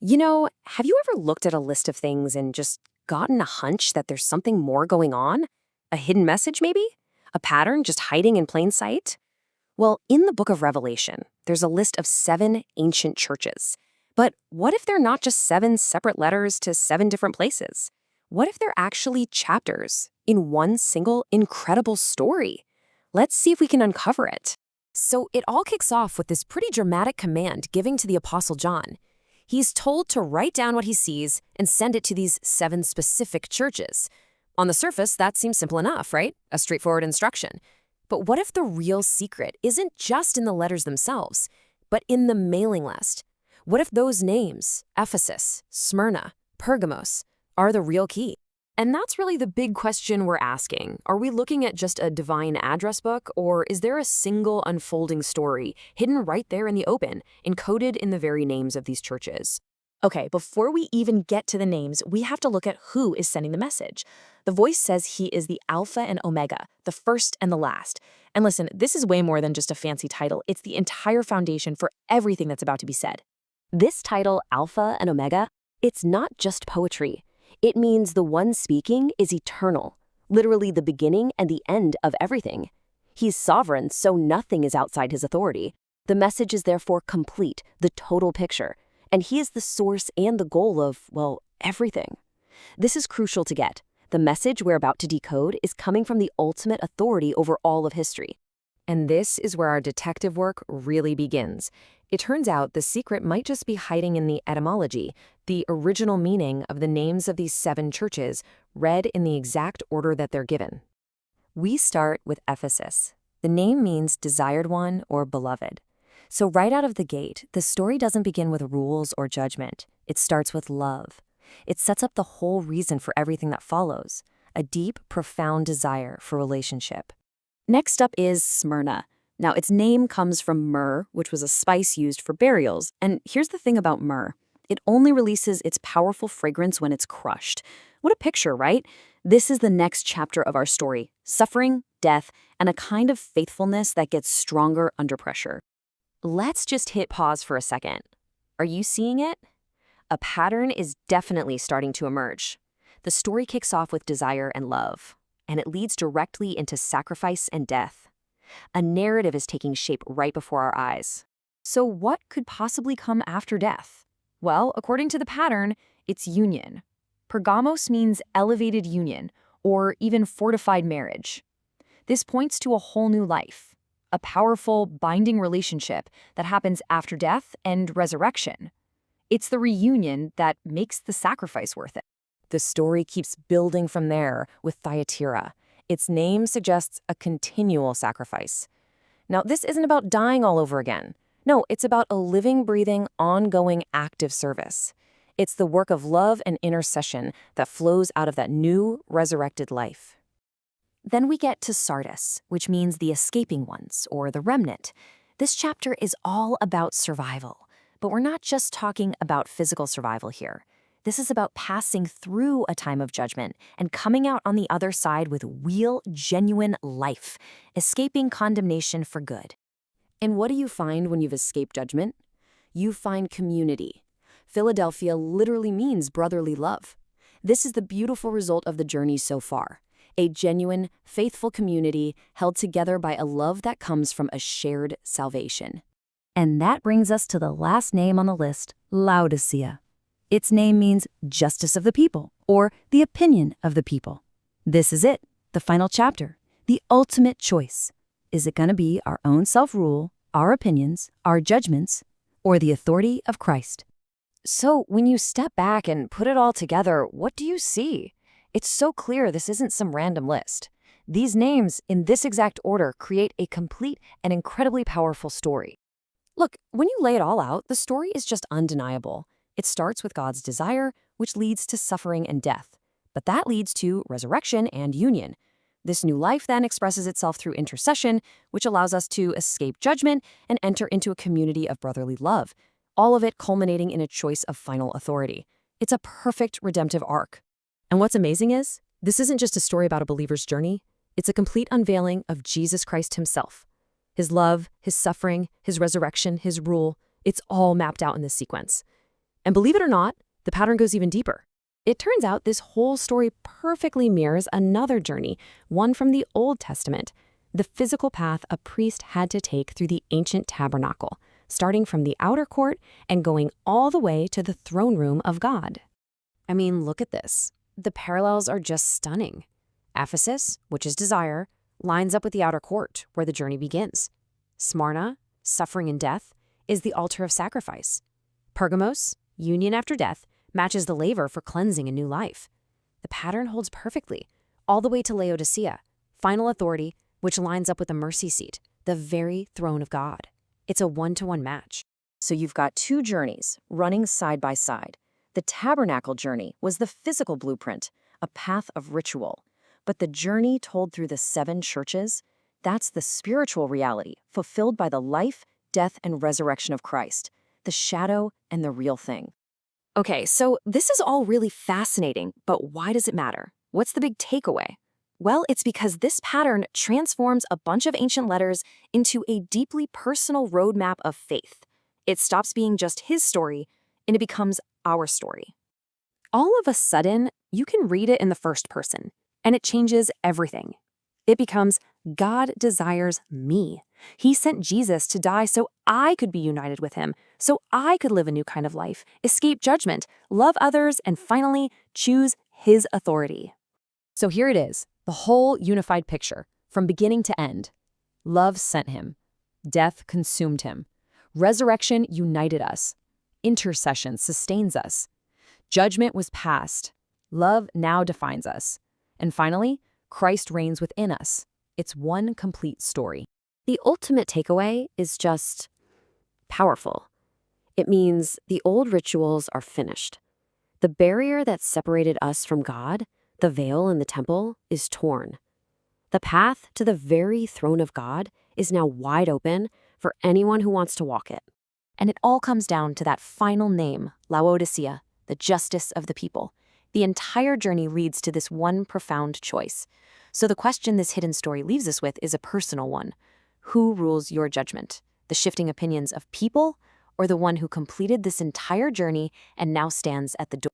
Have you ever looked at a list of things and just gotten a hunch that there's something more going on? A hidden message, maybe? A pattern just hiding in plain sight? Well, in the book of Revelation, there's a list of 7 ancient churches. But what if they're not just 7 separate letters to 7 different places? What if they're actually chapters in one single incredible story? Let's see if we can uncover it. So it all kicks off with this pretty dramatic command giving to the Apostle John. He's told to write down what he sees and send it to these 7 specific churches. On the surface, that seems simple enough, right? A straightforward instruction. But what if the real secret isn't just in the letters themselves, but in the mailing list? What if those names, Ephesus, Smyrna, Pergamos, are the real key? And that's really the big question we're asking. Are we looking at just a divine address book, or is there a single unfolding story hidden right there in the open, encoded in the very names of these churches? Okay, before we even get to the names, we have to look at who is sending the message. The voice says he is the Alpha and Omega, the first and the last. And listen, this is way more than just a fancy title. It's the entire foundation for everything that's about to be said. This title, Alpha and Omega, it's not just poetry. It means the one speaking is eternal, literally the beginning and the end of everything. He's sovereign, so nothing is outside his authority. The message is therefore complete, the total picture. And he is the source and the goal of, well, everything. This is crucial to get. The message we're about to decode is coming from the ultimate authority over all of history. And this is where our detective work really begins. It turns out the secret might just be hiding in the etymology, the original meaning of the names of these 7 churches, read in the exact order that they're given. We start with Ephesus. The name means desired one or beloved. So right out of the gate, the story doesn't begin with rules or judgment. It starts with love. It sets up the whole reason for everything that follows, a deep, profound desire for relationship. Next up is Smyrna. Now, its name comes from myrrh, which was a spice used for burials. And here's the thing about myrrh. It only releases its powerful fragrance when it's crushed. What a picture, right? This is the next chapter of our story: suffering, death, and a kind of faithfulness that gets stronger under pressure. Let's just hit pause for a second. Are you seeing it? A pattern is definitely starting to emerge. The story kicks off with desire and love, and it leads directly into sacrifice and death. A narrative is taking shape right before our eyes. So what could possibly come after death? Well, according to the pattern, it's union. Pergamos means elevated union, or even fortified marriage. This points to a whole new life, a powerful, binding relationship that happens after death and resurrection. It's the reunion that makes the sacrifice worth it. The story keeps building from there with Thyatira. Its name suggests a continual sacrifice. Now, this isn't about dying all over again. No, it's about a living, breathing, ongoing, active service. It's the work of love and intercession that flows out of that new, resurrected life. Then we get to Sardis, which means the escaping ones, or the remnant. This chapter is all about survival. But we're not just talking about physical survival here. This is about passing through a time of judgment and coming out on the other side with real, genuine life, escaping condemnation for good. And what do you find when you've escaped judgment? You find community. Philadelphia literally means brotherly love. This is the beautiful result of the journey so far. A genuine, faithful community held together by a love that comes from a shared salvation. And that brings us to the last name on the list, Laodicea. Its name means justice of the people, or the opinion of the people. This is it, the final chapter, the ultimate choice. Is it going to be our own self-rule, our opinions, our judgments, or the authority of Christ? So when you step back and put it all together, what do you see? It's so clear this isn't some random list. These names, in this exact order, create a complete and incredibly powerful story. Look, when you lay it all out, the story is just undeniable. It starts with God's desire, which leads to suffering and death. But that leads to resurrection and union. This new life then expresses itself through intercession, which allows us to escape judgment and enter into a community of brotherly love, all of it culminating in a choice of final authority. It's a perfect redemptive arc. And what's amazing is, this isn't just a story about a believer's journey. It's a complete unveiling of Jesus Christ himself. His love, his suffering, his resurrection, his rule, it's all mapped out in this sequence. And believe it or not, the pattern goes even deeper. It turns out this whole story perfectly mirrors another journey, one from the Old Testament, the physical path a priest had to take through the ancient tabernacle, starting from the outer court and going all the way to the throne room of God. I mean, look at this. The parallels are just stunning. Ephesus, which is desire, lines up with the outer court, where the journey begins. Smyrna, suffering and death, is the altar of sacrifice. Pergamos, union after death, matches the laver for cleansing and new life. The pattern holds perfectly, all the way to Laodicea, final authority, which lines up with the mercy seat, the very throne of God. It's a one-to-one match. So you've got two journeys running side by side. The tabernacle journey was the physical blueprint, a path of ritual. But the journey told through the 7 churches, that's the spiritual reality fulfilled by the life, death, and resurrection of Christ, the shadow and the real thing. Okay, so this is all really fascinating, but why does it matter? What's the big takeaway? Well, it's because this pattern transforms a bunch of ancient letters into a deeply personal roadmap of faith. It stops being just his story, and it becomes our story. All of a sudden, you can read it in the first person, and it changes everything. It becomes, God desires me. He sent Jesus to die so I could be united with him, so I could live a new kind of life, escape judgment, love others, and finally choose his authority. So here it is, the whole unified picture, from beginning to end. Love sent him. Death consumed him. Resurrection united us. Intercession sustains us. Judgment was passed. Love now defines us. And finally, Christ reigns within us. It's one complete story. The ultimate takeaway is just powerful. It means the old rituals are finished. The barrier that separated us from God, the veil in the temple, is torn. The path to the very throne of God is now wide open for anyone who wants to walk it. And it all comes down to that final name, Laodicea, the justice of the people. The entire journey leads to this one profound choice. So the question this hidden story leaves us with is a personal one. Who rules your judgment? The shifting opinions of people, or the one who completed this entire journey and now stands at the door?